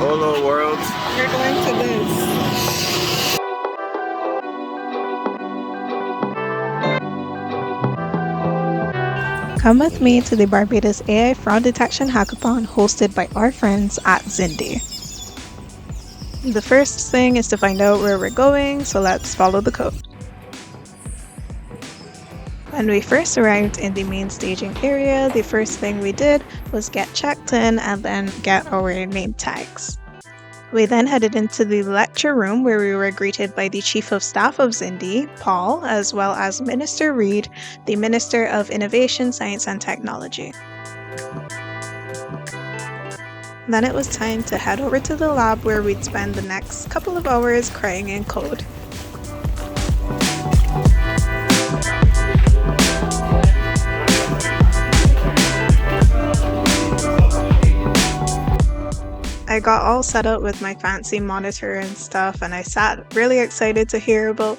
Hello world. You're going to this. Come with me to the Barbados AI Fraud Detection Hackathon hosted by our friends at Zindi. The first thing is to find out where we're going, so let's follow the code. When we first arrived in the main staging area, the first thing we did was get checked in and then get our name tags. We then headed into the lecture room where we were greeted by the Chief of Staff of Zindi, Paul, as well as Minister Reid, the Minister of Innovation, Science and Technology. Then it was time to head over to the lab where we'd spend the next couple of hours crying in code. I got all set up with my fancy monitor and stuff, and I sat really excited to hear about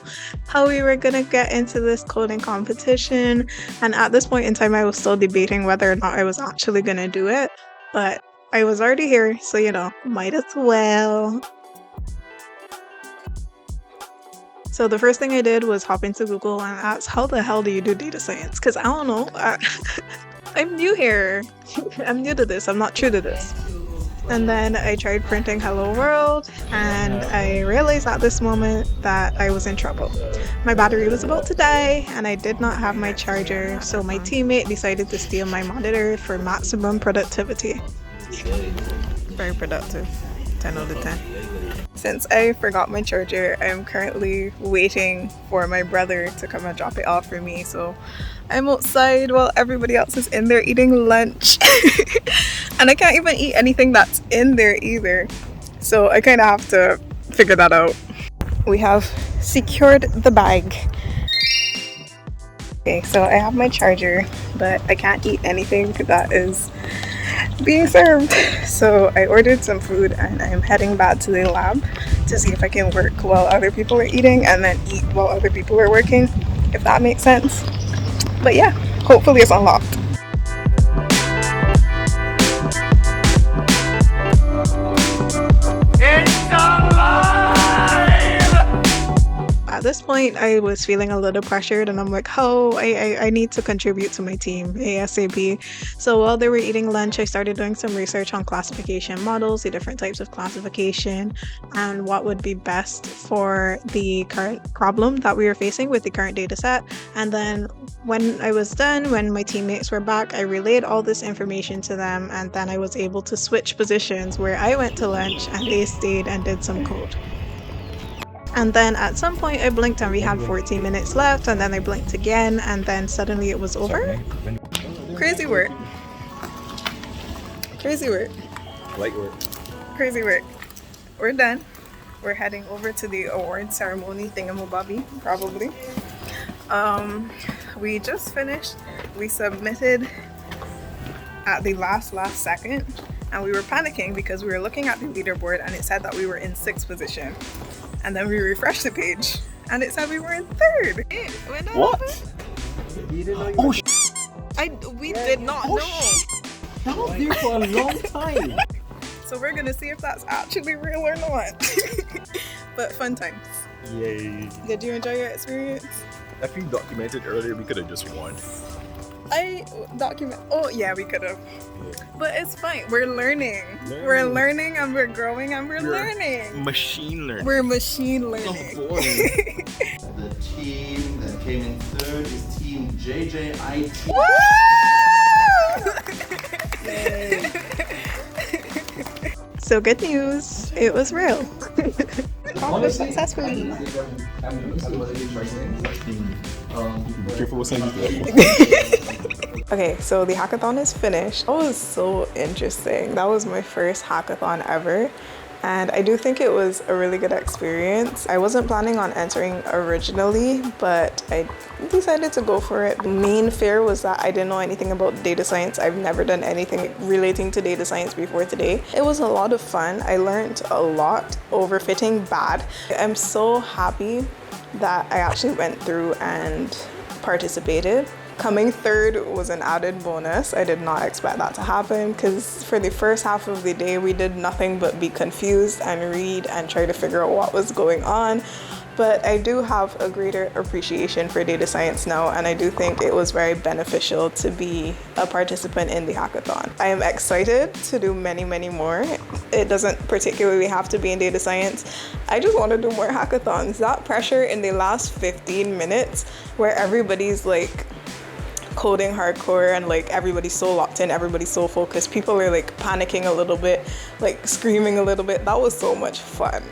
how we were gonna get into this coding competition. And at this point in time, I was still debating whether or not I was actually gonna do it, but I was already here, so might as well. So the first thing I did was hop into Google and ask, how the hell do you do data science? Because I don't know. I'm new here. I'm new to this. I'm not true to this. And then I tried printing Hello World, and I realized at this moment that I was in trouble. My battery was about to die, and I did not have my charger, so my teammate decided to steal my monitor for maximum productivity. Very productive. 10 out of 10. Since I forgot my charger, I'm currently waiting for my brother to come and drop it off for me, so I'm outside while everybody else is in there eating lunch. And I can't even eat anything that's in there either, so I kind of have to figure that out. We have secured the bag. Okay, so I have my charger, but I can't eat anything that is being served. So I ordered some food and I'm heading back to the lab to see if I can work while other people are eating and then eat while other people are working, if that makes sense. But yeah, hopefully it's unlocked. At this point, I was feeling a little pressured, and I'm like, oh, I need to contribute to my team ASAP. So while they were eating lunch, I started doing some research on classification models, the different types of classification, and what would be best for the current problem that we were facing with the current data set. And then when I was done, when my teammates were back, I relayed all this information to them, and then I was able to switch positions where I went to lunch and they stayed and did some code. And then at some point I blinked and we had 14 minutes left, and then I blinked again, and then suddenly it was over. Crazy work. Crazy work. Light work. Crazy work. We're done. We're heading over to the award ceremony thingamabobby, probably. We just finished. We submitted at the last second, and we were panicking because we were looking at the leaderboard and it said that we were in 6th position. And then we refreshed the page and it said we were in 3rd. What? Oh, we did not know. That was there for a long time. So we're gonna see if that's actually real or not. But fun times. Yay. Did you enjoy your experience? If you documented earlier, we could have just won. Oh yeah, we could have. Yeah. But it's fine. We're learning. We're learning and we're growing and we're learning. Machine learning. We're machine learning. Oh, boy. The team that came in 3rd is Team JJIT. Woo! So good news. It was real. Accomplished successfully. Okay, so the hackathon is finished. That was so interesting. That was my first hackathon ever, and I do think it was a really good experience. I wasn't planning on entering originally, but I decided to go for it. The main fear was that I didn't know anything about data science. I've never done anything relating to data science before today. It was a lot of fun. I learned a lot over fitting bad. I'm so happy that I actually went through and participated. Coming third was an added bonus. I did not expect that to happen because for the first half of the day, we did nothing but be confused and read and try to figure out what was going on. But I do have a greater appreciation for data science now, and I do think it was very beneficial to be a participant in the hackathon. I am excited to do many, many more. It doesn't particularly have to be in data science. I just want to do more hackathons. That pressure in the last 15 minutes where everybody's like coding hardcore and like everybody's so locked in, everybody's so focused, people are like panicking a little bit, like screaming a little bit. That was so much fun.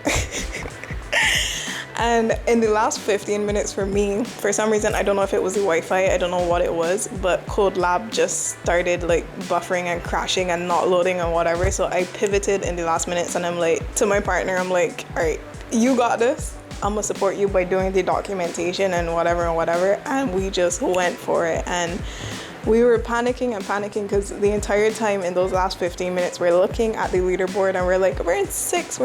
And in the last 15 minutes for me, for some reason, I don't know if it was the Wi-Fi, I don't know what it was, but Code Lab just started like buffering and crashing and not loading and whatever. So I pivoted in the last minutes and I'm like, to my partner, I'm like, all right, you got this. I'm gonna support you by doing the documentation and whatever. And we just went for it. And we were panicking because the entire time in those last 15 minutes, we're looking at the leaderboard and we're like, we're in six.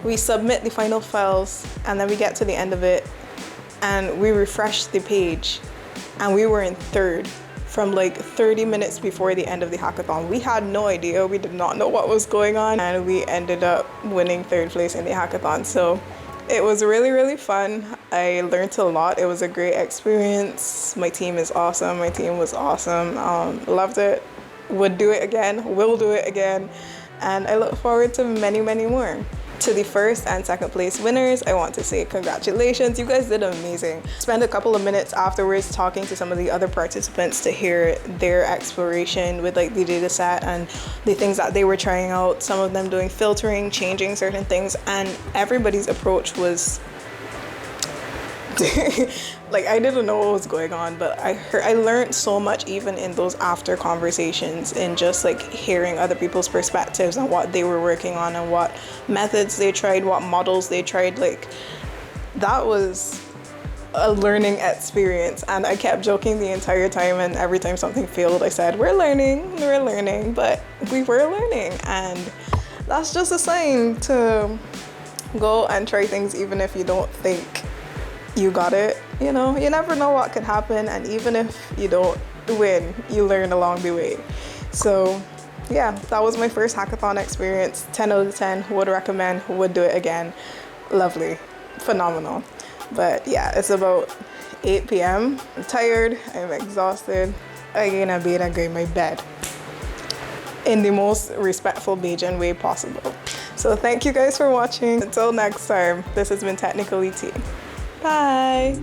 We submit the final files and then we get to the end of it and we refresh the page and we were in third from like 30 minutes before the end of the hackathon. We had no idea, we did not know what was going on, and we ended up winning third place in the hackathon. So it was really, really fun. I learned a lot. It was a great experience. My team is awesome. My team was awesome. Loved it. Would do it again. Will do it again. And I look forward to many, many more. To the first and second place winners, I want to say congratulations. You guys did amazing. Spend a couple of minutes afterwards talking to some of the other participants to hear their exploration with like the data set and the things that they were trying out. Some of them doing filtering, changing certain things, and everybody's approach was like, I didn't know what was going on, but I learned so much even in those after conversations, in just like hearing other people's perspectives and what they were working on and what methods they tried, what models they tried. Like, that was a learning experience. And I kept joking the entire time, and every time something failed, I said, we're learning, but we were learning. And that's just a sign to go and try things even if you don't think you got it. You know, you never know what could happen, and even if you don't win, you learn along the way. So yeah, that was my first hackathon experience. 10 out of 10, would recommend, would do it again. Lovely, phenomenal. But yeah, it's about 8 p.m. I'm tired, I'm exhausted. I'm gonna be in my bed in the most respectful Bajan way possible. So thank you guys for watching. Until next time, this has been Technical ET. Bye.